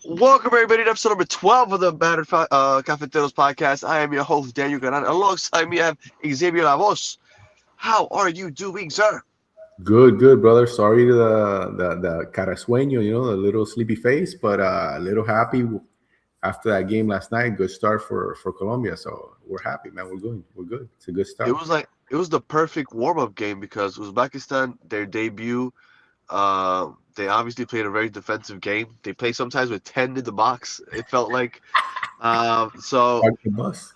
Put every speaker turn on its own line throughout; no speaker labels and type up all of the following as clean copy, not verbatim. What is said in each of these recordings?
Welcome everybody to episode number 12 of the Cafeteros podcast. I am your host, Daniel Garan. Alongside me, I have Xavier Lavos. How are you doing, sir?
Good, brother. Sorry to the carasueño, the little sleepy face, but a little happy after that game last night. Good start for Colombia, so we're happy, man. We're good. It's a good
It
start.
was like it was the perfect warm-up game because Uzbekistan, their debut, they obviously played a very defensive game. They play sometimes with 10 in the box, it felt like. So
Park the bus.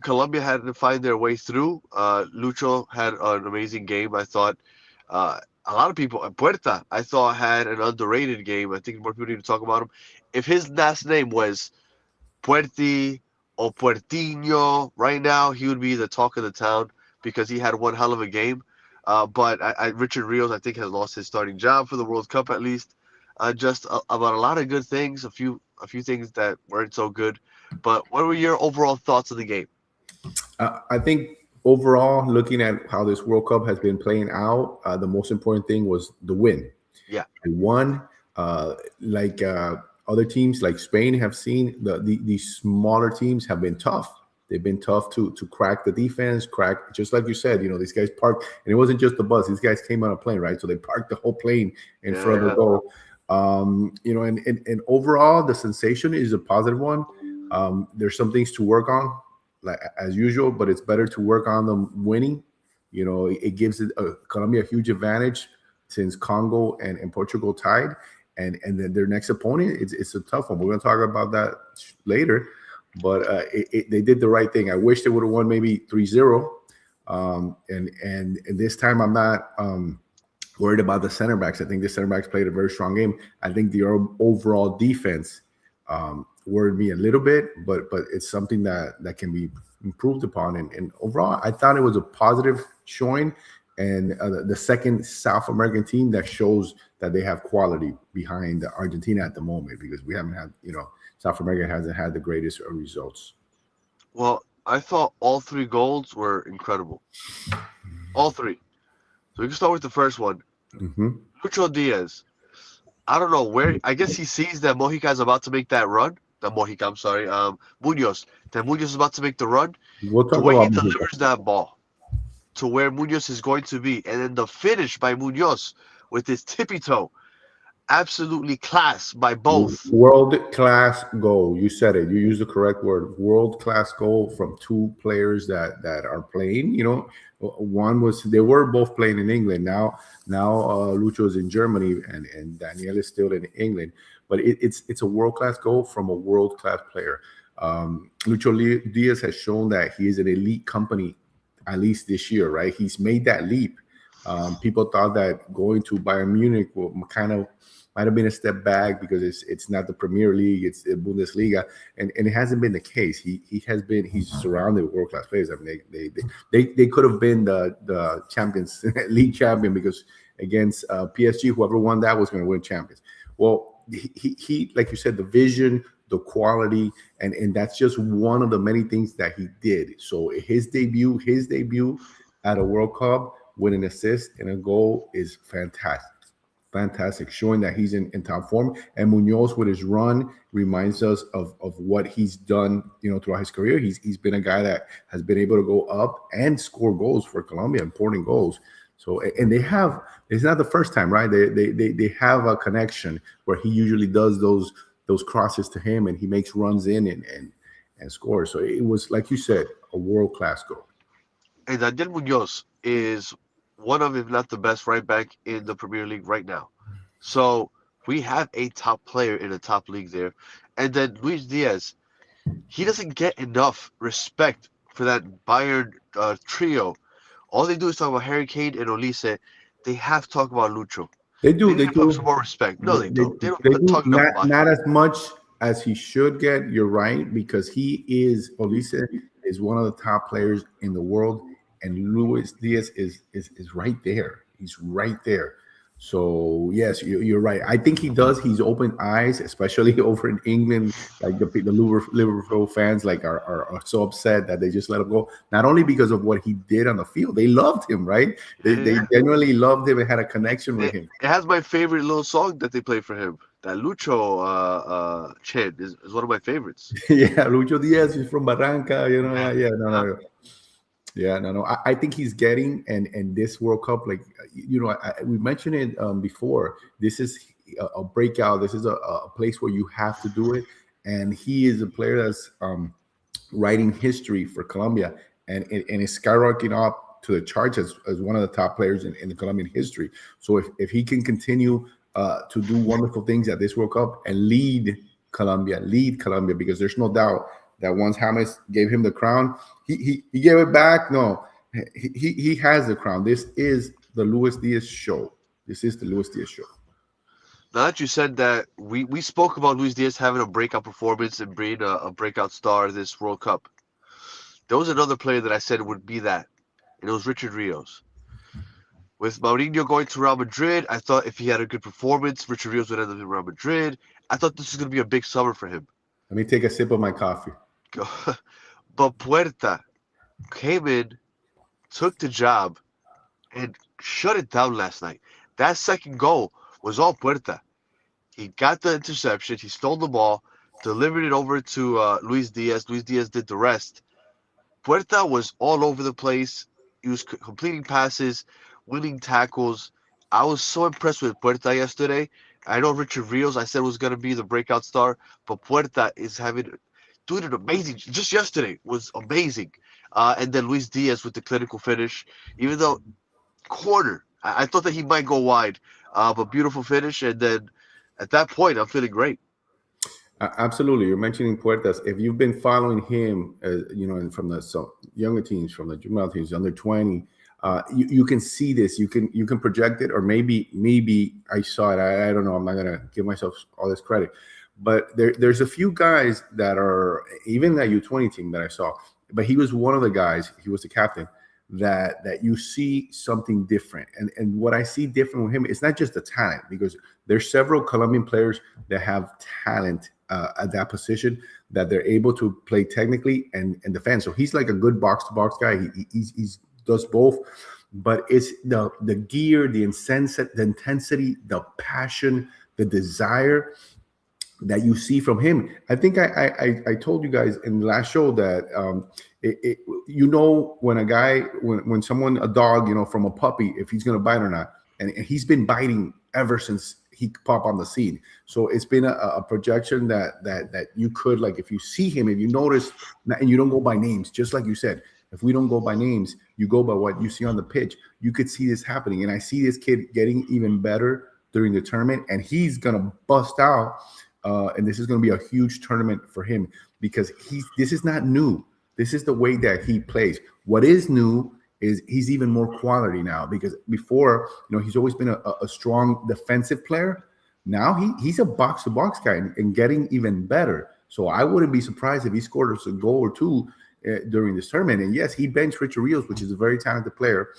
Colombia had to find their way through. Lucho had an amazing game, I thought. A lot of people, Puerta, I thought had an underrated game. I think more people need to talk about him. If his last name was Puerti or Puertinho, right now he would be the talk of the town because he had one hell of a game. But Richard Rios, I think, has lost his starting job for the World Cup at least. About a lot of good things, a few things that weren't so good. But what were your overall thoughts of the game?
I think overall, looking at how this World Cup has been playing out, the most important thing was the win.
Yeah,
They won. Like other teams, like Spain, have seen these smaller teams have been tough. They've been tough to crack the defense, crack just like you said. These guys parked, and it wasn't just the bus. These guys came on a plane, right? So they parked the whole plane in front of the
yeah.
goal. And overall, the sensation is a positive one. There's some things to work on, like as usual, but it's better to work on them winning. It gives Colombia a huge advantage since Congo and Portugal tied, and then their next opponent, it's a tough one. We're going to talk about that later, but they did the right thing. I wish they would have won maybe 3-0. And this time I'm not worried about the center backs. I think the center backs played a very strong game. I think the overall defense worried me a little bit, but it's something that can be improved upon. And overall, I thought it was a positive showing, and the second South American team that shows that they have quality behind Argentina at the moment, because we haven't had, South America hasn't had the greatest results.
Well, I thought all three goals were incredible. All three. So we can start with the first one.
Hmm.
Lucho Diaz. I don't know where. I guess he sees that Mojica's about to make that run. That Mojica, I'm sorry. Munoz. That Munoz is about to make the run.
We'll
The
talk
way he
about
delivers that ball to where Munoz is going to be, and then the finish by Munoz with his tippy toe. Absolutely class by both.
world class goal. You said it. You used the correct word. World class goal from two players that are playing. One was they were both playing in England. Now Lucho is in Germany, and Daniel is still in England. But it's a world class goal from a world class player. Lucho Diaz has shown that he is an elite company, at least this year, right? He's made that leap. People thought that going to Bayern Munich might have been a step back because it's not the Premier League, it's the Bundesliga, and it hasn't been the case. He's surrounded with world class players. I mean, they could have been the Champions League champion, because against PSG, whoever won that was going to win champions. Well, he like you said, the vision, the quality, and that's just one of the many things that he did. So his debut at a World Cup with an assist and a goal is fantastic, showing that he's in top form. And Munoz with his run reminds us of what he's done, throughout his career. He's been a guy that has been able to go up and score goals for Colombia, important goals. So, and it's not the first time, right? They have a connection where he usually does those crosses to him, and he makes runs in and scores. So it was, like you said, a world class goal.
And Daniel Munoz is one of, if not the best right back in the Premier League right now. So we have a top player in the top league there. And then Luis Diaz, he doesn't get enough respect for that Bayern trio. All they do is talk about Harry Kane and Olise. They have to talk about Lucho.
They
They
do.
need
They
to put
do.
some more respect. No, they don't. They
They
don't
do
talk enough about him.
not as much as he should get. You're right, because Olise is one of the top players in the world, and Luis Diaz is right there. He's right there. So yes, you're right. I think he does. He's opened eyes, especially over in England. Like the Liverpool fans, like are so upset that they just let him go. Not only because of what he did on the field, they loved him, right? They
Yeah.
genuinely loved him and had a connection with
It
him.
has my favorite little song that they play for him. That Lucho chant is one of my favorites.
Yeah, Lucho Diaz is from Barranca.
Yeah.
Yeah, no, no. Yeah, no, no. I think he's getting and this World Cup, like we mentioned it before. This is a breakout. This is a place where you have to do it, and he is a player that's writing history for Colombia, and is skyrocketing up to the charts as one of the top players in the Colombian history. So if he can continue to do wonderful things at this World Cup and lead Colombia, because there's no doubt that once James gave him the crown, he gave it back. No, he has the crown. This is the Luis Diaz show. This is the Luis Diaz show.
Now that you said that, we spoke about Luis Diaz having a breakout performance and being a breakout star this World Cup. There was another player that I said would be that, and it was Richard Rios. With Mourinho going to Real Madrid, I thought if he had a good performance, Richard Rios would end up in Real Madrid. I thought this was going to be a big summer for him.
Let me take a sip of my coffee.
But Puerta came in, took the job, and shut it down last night. That second goal was all Puerta. He got the interception, he stole the ball, delivered it over to Luis Diaz. Luis Diaz did the rest. Puerta was all over the place. He was completing passes, winning tackles. I was so impressed with Puerta yesterday. I know Richard Rios, I said, was going to be the breakout star, but Puerta is doing it amazing. Just yesterday was amazing. And then Luis Diaz with the clinical finish, even though corner, I thought that he might go wide, but beautiful finish. And then at that point, I'm feeling great.
Absolutely, you're mentioning Puertas. If you've been following him, from the younger teams, from the juvenile teams, under 20, you can see this. You can project it, or maybe I saw it. I don't know. I'm not gonna give myself all this credit, but there's a few guys that are even that U20 team that I saw. But he was one of the guys. He was the captain. That you see something different, and what I see different with him, it's not just the talent, because there's several Colombian players that have talent at that position, that they're able to play technically and defend. So he's like a good box to box guy. He's does both, but it's the gear, the intensity, the passion, the desire that you see from him. I think I told you guys in the last show that when a guy, when someone, a dog, from a puppy, if he's going to bite or not, and he's been biting ever since he popped on the scene. So it's been a projection that you could, like, if you see him, if you notice, and you don't go by names, just like you said, if we don't go by names, you go by what you see on the pitch, you could see this happening. And I see this kid getting even better during the tournament, and he's going to bust out. And this is going to be a huge tournament for him, because this is not new. This is the way that he plays. What is new is he's even more quality now, because before, he's always been a strong defensive player. Now he's a box-to-box guy and getting even better. So I wouldn't be surprised if he scored us a goal or two during this tournament. And yes, he benched Richard Rios, which is a very talented player.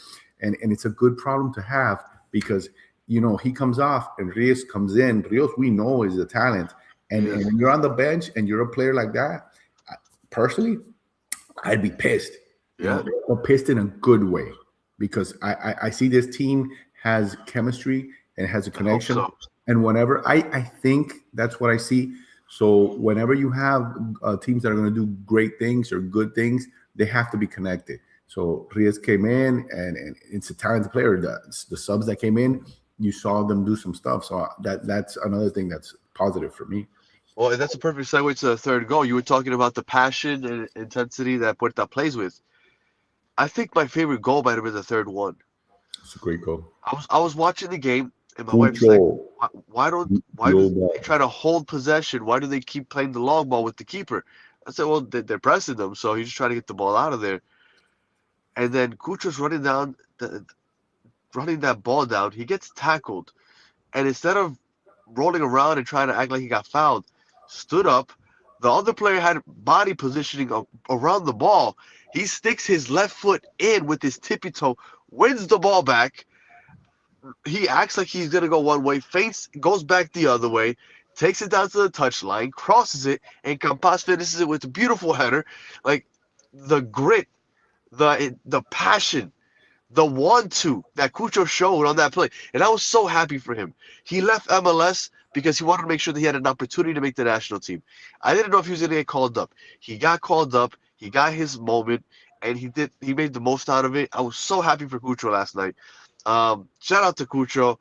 And it's a good problem to have, because he comes off and Rios comes in. Rios, we know, is a talent. And when you're on the bench and you're a player like that, personally, I'd be pissed.
Yeah.
But pissed in a good way, because I see this team has chemistry and has a connection.
So.
And whenever I think that's what I see. So whenever you have teams that are going to do great things or good things, they have to be connected. So Rios came in, and it's a talented player. The subs that came in, you saw them do some stuff. So that's another thing that's positive for me.
Well, and that's a perfect segue to the third goal. You were talking about the passion and intensity that Puerta plays with. I think my favorite goal might have been the third one.
It's a great goal.
I was watching the game, and my wife's like, why do they try to hold possession? Why do they keep playing the long ball with the keeper? I said, well, they're pressing them, so he's just trying to get the ball out of there. And then Cucho's running that ball down. He gets tackled, and instead of rolling around and trying to act like he got fouled, stood up. The other player had body positioning around the ball. He sticks his left foot in with his tippy toe, wins the ball back. He acts like he's going to go one way, feints, goes back the other way, takes it down to the touchline, crosses it, and Campas finishes it with a beautiful header. Like, the grit, the passion, the want to that Cucho showed on that play. And I was so happy for him. He left MLS because he wanted to make sure that he had an opportunity to make the national team. I didn't know if he was going to get called up. He got called up. He got his moment, and he did. He made the most out of it. I was so happy for Cucho last night. Shout out to Cucho,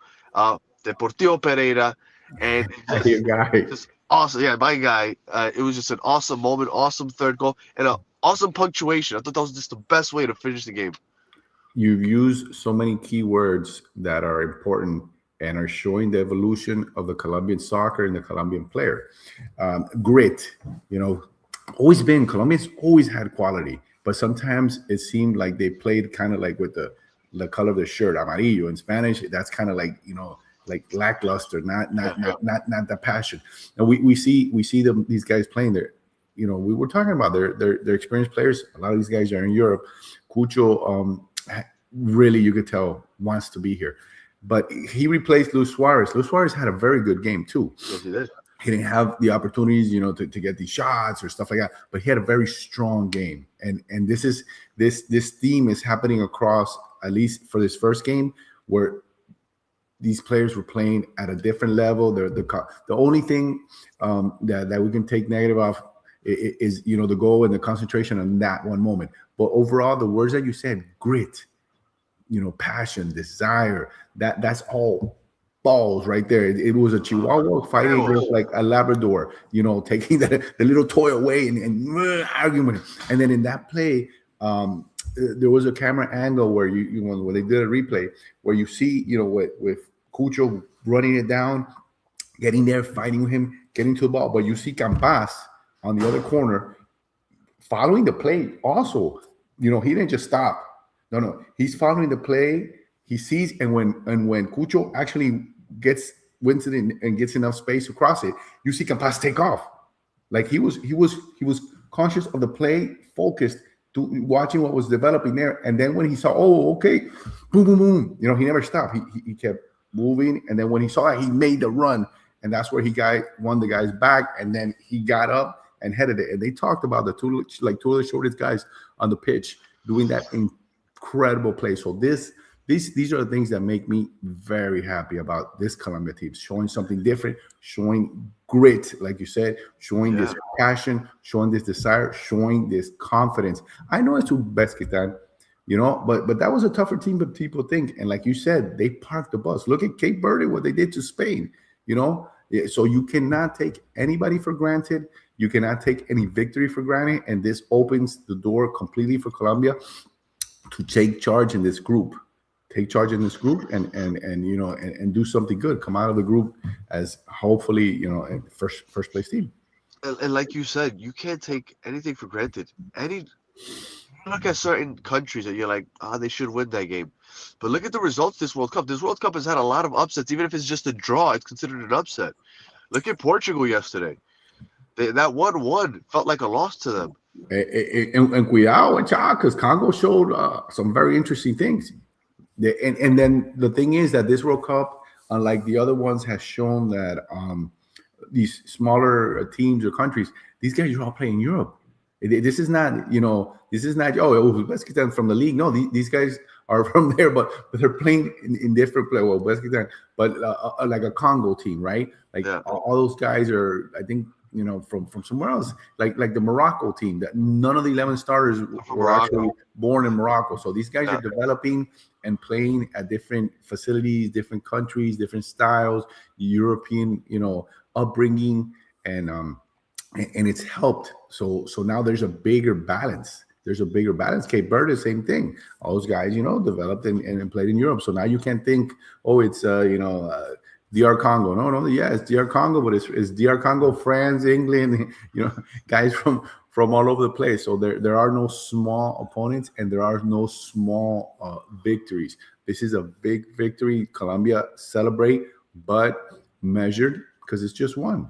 Deportivo Pereira, and
Your guy.
just awesome. Yeah, my guy. It was just an awesome moment, awesome third goal, and an awesome punctuation. I thought that was just the best way to finish the game.
You've used so many key words that are important and are showing the evolution of the Colombian soccer and the Colombian player. Grit, you know, always been Colombians always had quality, but sometimes it seemed like they played kind of like with the color of the shirt, amarillo in Spanish. That's kind of like, you know, like lackluster, not the passion. And we see them, these guys playing there. You know, we were talking about they're experienced players. A lot of these guys are in Europe. Cucho, really, you could tell wants to be here, but he replaced Luis Suarez. Luis Suarez had a very good game too.
Yes, he did.
He didn't have the opportunities, you know, to get these shots or stuff like that, but he had a very strong game. And this theme is happening across, at least for this first game, where these players were playing at a different level. The only thing that we can take negative off is, you know, the goal and the concentration on that one moment. But overall, the words that you said, grit, you know, passion, desire, that's all balls right there. It was a Chihuahua fighting against like a Labrador, you know, taking the little toy away and arguing with him. And then in that play, there was a camera angle where when they did a replay where you see, you know, with Cucho running it down, getting there, fighting with him, getting to the ball. But you see Campas on the other corner following the play also. You know, he didn't just stop. No, he's following the play. He sees, and when Cucho actually wins it and gets enough space to cross it, you see Campas take off. Like he was conscious of the play, focused to watching what was developing there. And then when he saw, oh, okay, boom, boom, boom, you know, he never stopped. He kept moving. And then when he saw it, he made the run. And that's where he won the guy's back. And then he got up and headed it. And they talked about two of the shortest guys on the pitch doing that incredible play. So these are the things that make me very happy about this Colombia team, showing something different, showing grit, like you said, showing this passion, showing this desire, showing this confidence. I know it's Uzbekistan, you know, but that was a tougher team than people think. And like you said, they parked the bus. Look at Cape Verde, what they did to Spain, you know. So you cannot take anybody for granted. You cannot take any victory for granted. And this opens the door completely for Colombia to take charge in this group. Take charge in this group and you know and do something good. Come out of the group as hopefully, you know, first place team.
And like you said, you can't take anything for granted. Look at certain countries and you're like, they should win that game. But look at the results this World Cup. This World Cup has had a lot of upsets. Even if it's just a draw, it's considered an upset. Look at Portugal yesterday. That 1-1 felt like a loss to them.
And cuidado, because Congo showed some very interesting things. And then the thing is that this World Cup, unlike the other ones, has shown that these smaller teams or countries, these guys are all playing in Europe. This is not, you know, Uzbekistan from the league. No, these guys are from there, but they're playing in different play. Well, Uzbekistan, but like a Congo team, right? Like all those guys are, I think, you know, from somewhere else, like the Morocco team. That none of the 11 starters were actually born in Morocco. So these guys are developing and playing at different facilities, different countries, different styles, European, you know, upbringing, and it's helped. So now there's a bigger balance. Cape Verde, same thing. All those guys, you know, developed and played in Europe. So now you can't think, it's DR Congo. No, it's DR Congo, but it's DR Congo, France, England, you know, guys from all over the place. So there are no small opponents and there are no small victories. This is a big victory. Colombia celebrate, but measured, because it's just one.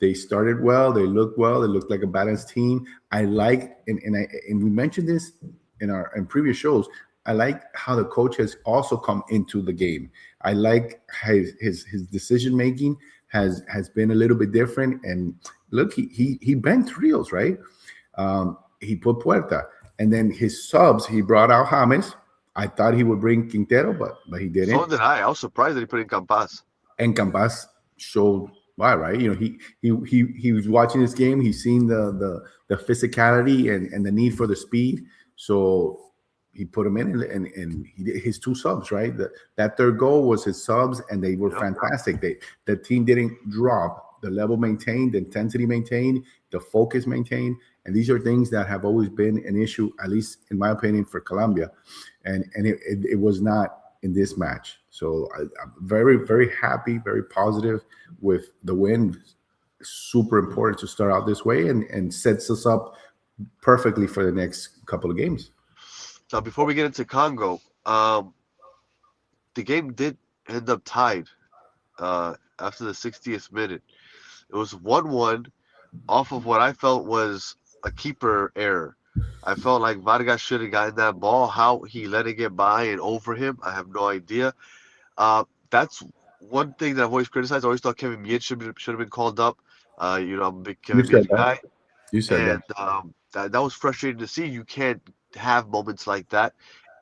They started well. They looked well. They looked like a balanced team. I like, and we mentioned this in previous shows. I like how the coach has also come into the game. I like his decision making has been a little bit different. And look, he bent trios, right? He put Puerta, and then his subs. He brought out James, I thought he would bring Quintero, but he
So
didn't.
did I. I was surprised that he put in Campas.
And Campas showed why, right? He was watching this game. He's seen the physicality and the need for the speed. So he put him in, and he did his two subs, right? That third goal was his subs, and they were
Yep.
fantastic. The team didn't drop, the level maintained, the intensity maintained, the focus maintained, and these are things that have always been an issue, at least in my opinion, for Colombia, and it was not in this match. So I'm very, very happy, very positive with the win. Super important to start out this way, and sets us up perfectly for the next couple of games.
Now, before we get into Congo, the game did end up tied after the 60th minute. It was 1-1 off of what I felt was a keeper error. I felt like Vargas should have gotten that ball. How he let it get by and over him, I have no idea. That's one thing that I've always criticized. I always thought Kevin Miet should have been called up. I'm a big
You
Kevin
said
Miet
that.
guy,
You said that.
and that was frustrating to see. You can't have moments like that.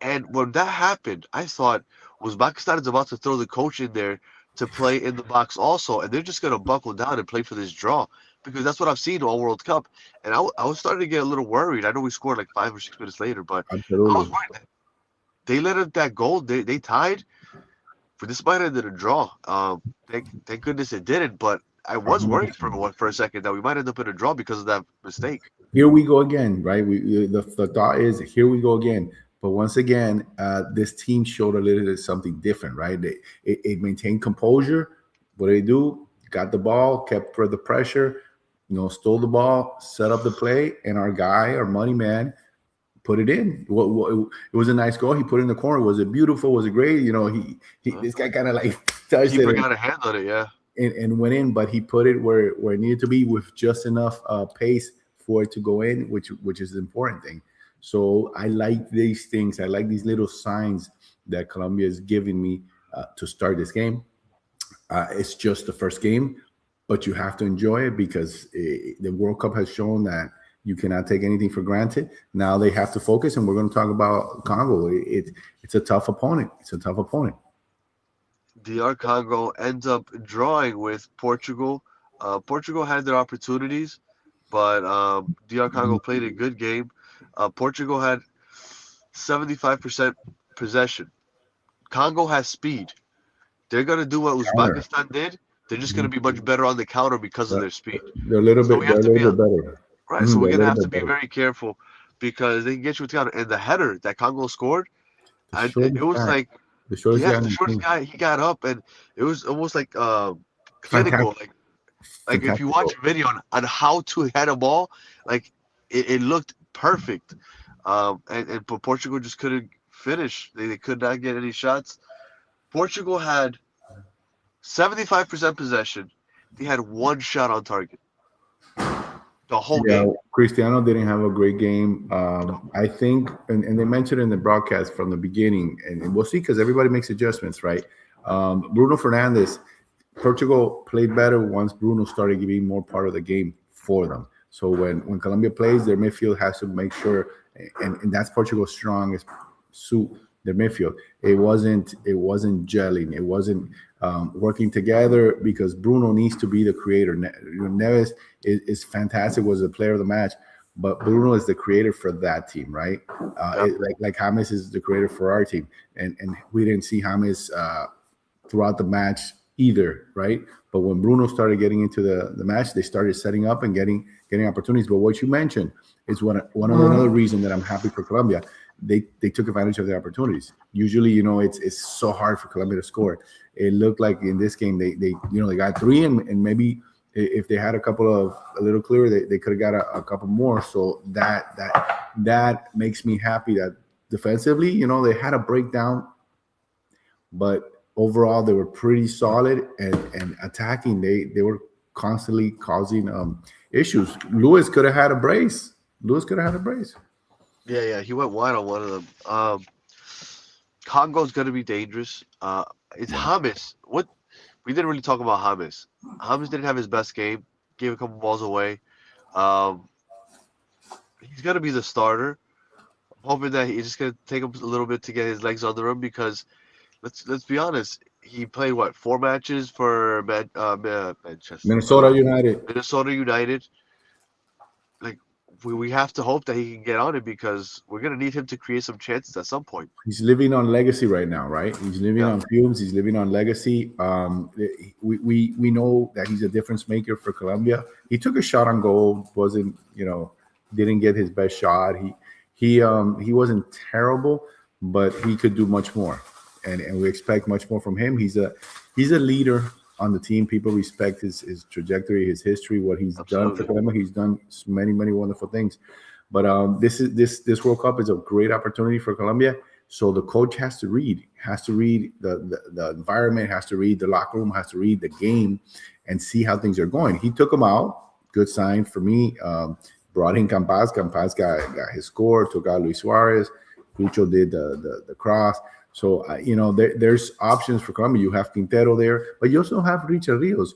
And when that happened, I thought Uzbekistan is about to throw the coach in there to play in the box also, and they're just going to buckle down and play for this draw because that's what I've seen all World Cup. And I was starting to get a little worried. I know we scored like 5 or 6 minutes later, but I was
Absolutely.
worried that they let up that goal. They tied. For this might have ended a draw. Thank goodness it didn't. But I was worried for a second that we might end up in a draw because of that mistake.
Here we go again, right? The thought is here we go again. But once again, this team showed a little bit of something different, right? It maintained composure. What did they do? Got the ball, kept for the pressure, stole the ball, set up the play, and our guy, our money man, put it in. It was a nice goal. He put it in the corner. Was it beautiful? Was it great? He
Uh,
this guy kind of like touched it
Keeper got a hand on it. Yeah.
and went in, but he put it where it needed to be with just enough pace for it to go in, which is the important thing. So I like these things. I like these little signs that Colombia is giving me to start this game. It's just the first game, but you have to enjoy it because the World Cup has shown that you cannot take anything for granted. Now they have to focus, and we're going to talk about Congo. It's a tough opponent. It's a tough opponent.
DR Congo ends up drawing with Portugal. Portugal had their opportunities, but DR Congo played a good game. Portugal had 75% possession. Congo has speed. They're going to do what
Counter.
Uzbekistan did. They're just going to be much better on the counter because of their speed.
They're a little
So
bit.
we
They're
have
a
to
little
be
bit better.
right. So we're
They're a
going to
little
have to
bit
be
better.
very careful because they can get you with the counter. And the header that Congo scored,
The
it
shortest
was
guy.
like,
The shortest
yeah,
guy on
the
the
shortest
team.
guy, he got up and it was almost like clinical.
Fantastic.
Like if you
Fantastic
watch
goal.
a video on how to head a ball, like it looked perfect. But Portugal just couldn't finish. They could not get any shots. Portugal had 75% possession. They had one shot on target the whole
Yeah,
game.
Cristiano didn't have a great game.
No.
I think, and they mentioned in the broadcast from the beginning, and we'll see because everybody makes adjustments, right? Bruno Fernandes, Portugal played better once Bruno started giving more part of the game for them. So when Colombia plays, their midfield has to make sure, and that's Portugal's strongest suit. Their midfield. It wasn't gelling. It wasn't working together because Bruno needs to be the creator. Neves is fantastic. Was the player of the match, but Bruno is the creator for that team, right?
Yep.
Like James is the creator for our team, and we didn't see James throughout the match either, right? But when Bruno started getting into the match, they started setting up and getting opportunities. But what you mentioned is one of another reason that I'm happy for Colombia. They took advantage of the opportunities. Usually, it's so hard for Colombia to score. It looked like in this game they got three, and maybe if they had a couple of a little clearer, they could have got a couple more. So that makes me happy that defensively, they had a breakdown, but overall they were pretty solid and attacking. They were constantly causing issues. Lewis could have had a brace. Lewis could have had a brace.
Yeah. He went wide on one of them. Congo's gonna be dangerous. It's
Yeah.
James. What we didn't really talk about James. James didn't have his best game. Gave a couple balls away. Um, he's gonna be the starter. hoping that he's just gonna take him a little bit to get his legs under him because let's be honest, he played what 4 matches for Manchester,
Minnesota United.
Minnesota United. Like we have to hope that he can get on it because we're gonna need him to create some chances at some point.
He's living on legacy right now, right? He's living
Yeah,
on fumes. He's living on legacy. We know that he's a difference maker for Colombia. He took a shot on goal, wasn't didn't get his best shot. He wasn't terrible, but he could do much more, and we expect much more from him. He's a leader on the team. People respect his trajectory, his history, what he's done for
absolutely.
Colombia. He's done many wonderful things. But this World Cup is a great opportunity for Colombia. So the coach has to read the environment, has to read the locker room, has to read the game, and see how things are going. He took them out. Good sign for me. Brought in Campas. Campas got his score. Took out Luis Suarez. Cucho did the cross. So there's options for Colombia. You have Quintero there, but you also have Richard Rios.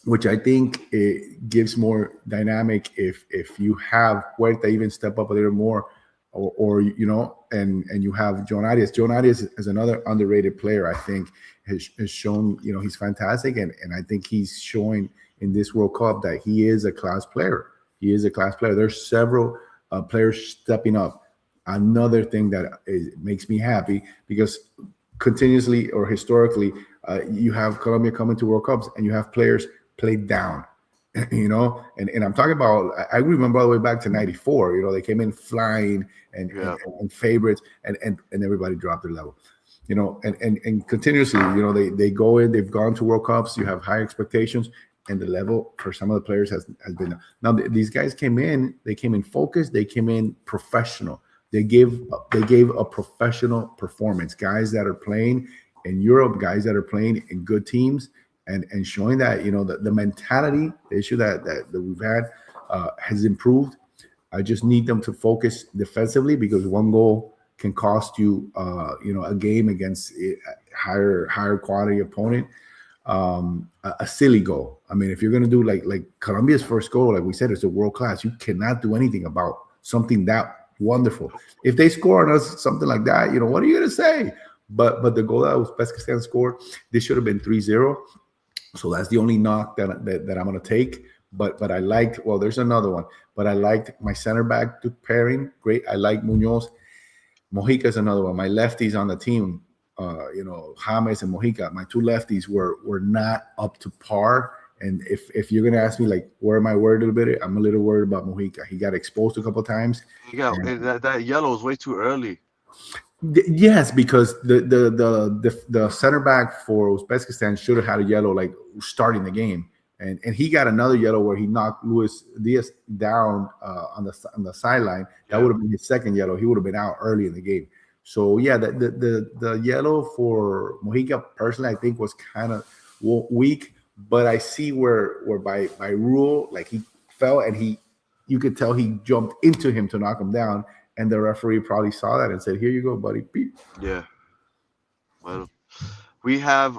Which I think it gives more dynamic if you have Puerta even step up a little more, or and you have John Arias. John Arias is another underrated player. I think has shown he's fantastic, and I think he's showing in this World Cup that he is a class player. He is a class player. There's several players stepping up. Another thing that makes me happy because continuously or historically, you have Colombia coming to World Cups and you have players played down, and I'm talking about, I remember all the way back to 94, they came in flying
Yeah,
and favorites and everybody dropped their level, and continuously, they go in, they've gone to World Cups, you have high expectations, and the level for some of the players has been. Now these guys they came in focused, they came in professional. They gave a professional performance. Guys that are playing in Europe, guys that are playing in good teams, and showing that the mentality, the issue that we've had has improved. I just need them to focus defensively because one goal can cost you a game against a higher quality opponent. A silly goal. I mean, if you're gonna do like Colombia's first goal, like we said, it's a world class. You cannot do anything about something that wonderful. If they score on us something like that, what are you gonna say? But the goal that Uzbekistan scored, this should have been 3-0. So that's the only knock that I'm gonna take. But I liked, well, there's another one. But I liked my center back pairing. Great. I like Munoz. Mojica is another one. My lefties on the team, James and Mojica, my two lefties were not up to par. And if you're gonna ask me like where am I worried a little bit, I'm a little worried about Mojica. He got exposed a couple times.
yeah,
And
and that yellow was way too early.
yes, because the center back for Uzbekistan should have had a yellow like starting the game, and he got another yellow where he knocked Luis Diaz down on the sideline. That
Yeah,
would have been his second yellow. He would have been out early in the game. So yeah, the yellow for Mojica personally, I think was kind of weak, but I see where by rule, like he fell and you could tell he jumped into him to knock him down, and the referee probably saw that and said, "Here you go, buddy." Beep.
yeah. Well, we have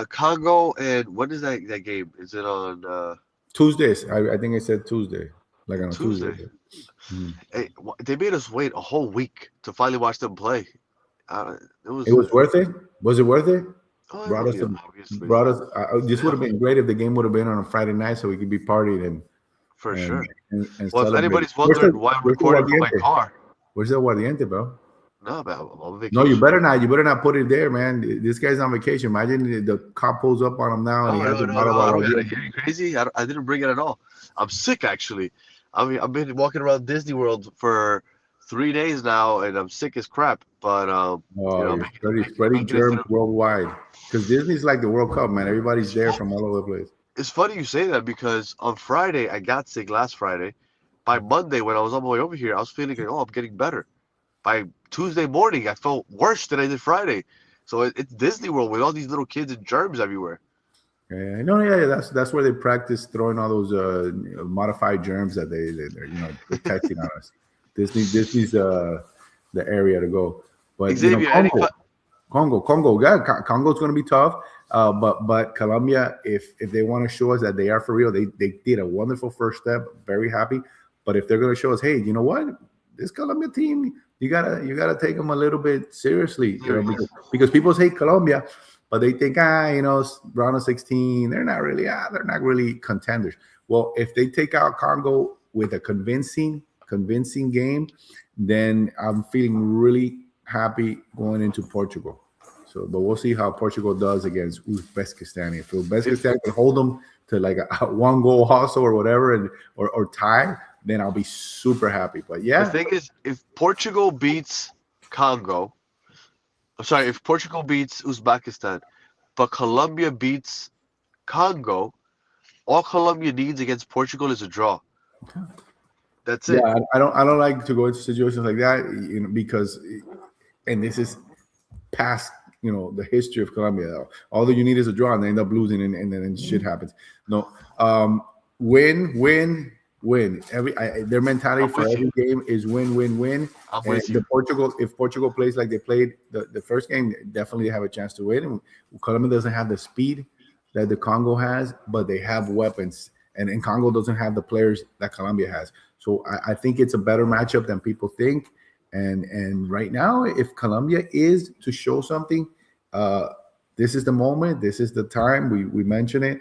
Congo, and when is that game? Is it on
Tuesdays. I think I said Tuesday, like on a Tuesday.
Tuesday?
Mhm.
Hey, they made us wait a whole week to finally watch them play. It
It
was
was worth it. Was it worth it?
oh
Brought us
yeah,
some.
obviously,
Brought us. This would
yeah,
have been great if the game would have been on a Friday night, so we could be partying
for
and
sure.
and
Well, if
celebrate.
anybody's wondering why I'm
Where's the
recording from my
Guardiente?
car,
Where's the Guardiente, bro?
no, man, I'm on
No, you
vacation.
better not. You better not put it there, man. This guy's on vacation. Imagine the cop pulls up on him now and he
No,
has
no,
a
no,
bottle
no.
of
I don't got it.
aguardiente.
Are you crazy? I didn't bring it at all. I'm sick actually. I mean, I've been walking around Disney World for 3 days now, and I'm sick as crap. But
Oh, you're spreading
making it
germs
through.
worldwide. Because Disney's like the World Cup, man. Everybody's
It's
there
fu-
from all over the place.
it's funny you say that because on Friday I got sick last Friday. By Monday, when I was on my way over here, I was feeling like, oh, I'm getting better. By Tuesday morning, I felt worse than I did Friday. So it's Disney World with all these little kids and germs everywhere.
Yeah, no, yeah, that's where they practice throwing all those modified germs that they're they're testing on us. Disney's the area to go. But
Xavier,
Congo, yeah, Congo's going to be tough. But Colombia, if they want to show us that they are for real, they did a wonderful first step. Very happy. But if they're going to show us, hey, you know what? this Colombia team, you gotta take them a little bit seriously,
Serious.
because people say Colombia, but they think round of 16, they're not really contenders. Well, if they take out Congo with a convincing game, then I'm feeling really happy going into Portugal. So, but we'll see how Portugal does against Uzbekistan. If
If
Uzbekistan can hold them to like a one goal hustle or whatever, and or tie, then I'll be super happy. But
the
yeah,
thing is, if Portugal beats Congo, I'm sorry, if Portugal beats Uzbekistan, but Colombia beats Congo, all Colombia needs against Portugal is a draw. That's
yeah,
it.
I don't like to go into situations like that, because, and this is past, the history of Colombia. All that you need is a draw, and they end up losing, and then shit happens. No, win, win, win. Their mentality
I'm
for
with you.
every game is win, win, win.
I'm
And
with you.
if Portugal plays like they played the first game, definitely have a chance to win. And Colombia doesn't have the speed that the Congo has, but they have weapons, and Congo doesn't have the players that Colombia has. So I think it's a better matchup than people think. And right now, if Colombia is to show something, uh, this is the moment. This is the time. We mentioned it.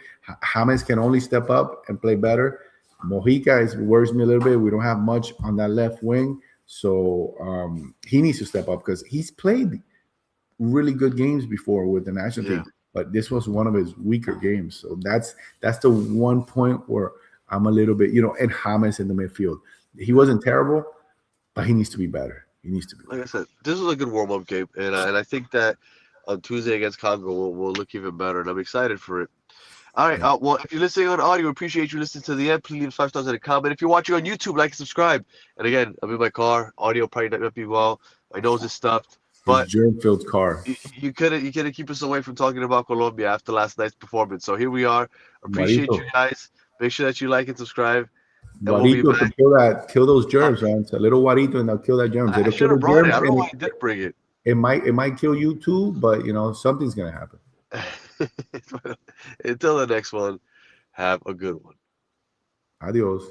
James can only step up and play better. Mojica worries me a little bit. We don't have much on that left wing, so he needs to step up because he's played really good games before with the national
Yeah.
team, but this was one of his weaker games. So that's the one point where I'm a little bit, and James in the midfield. He wasn't terrible, but he needs to be better. He needs to be
Like I
better.
said, this was a good warm-up game, and I think that on Tuesday against Congo will look even better, and I'm excited for it. All right.
Yeah.
Well, if you're listening on audio, appreciate you listening to the end. Please leave 5 stars and a comment. If you're watching on YouTube, like and subscribe. And again, I'm in my car. Audio probably not be well. My nose is stuffed,
His
but
germ-filled car.
you couldn't keep us away from talking about Colombia after last night's performance. So here we are. Appreciate you
Guarito,
guys. Make sure that you like and subscribe, and we'll be
Guarito to
back.
kill those
Uh,
germs, man. It's a little Guarito, and they'll kill that germs.
I
It'll kill
should have
the
brought it.
germs,
I don't know
and
why I didn't bring it.
it might kill you too. But something's gonna happen.
Until the next one, have a good one.
Adios.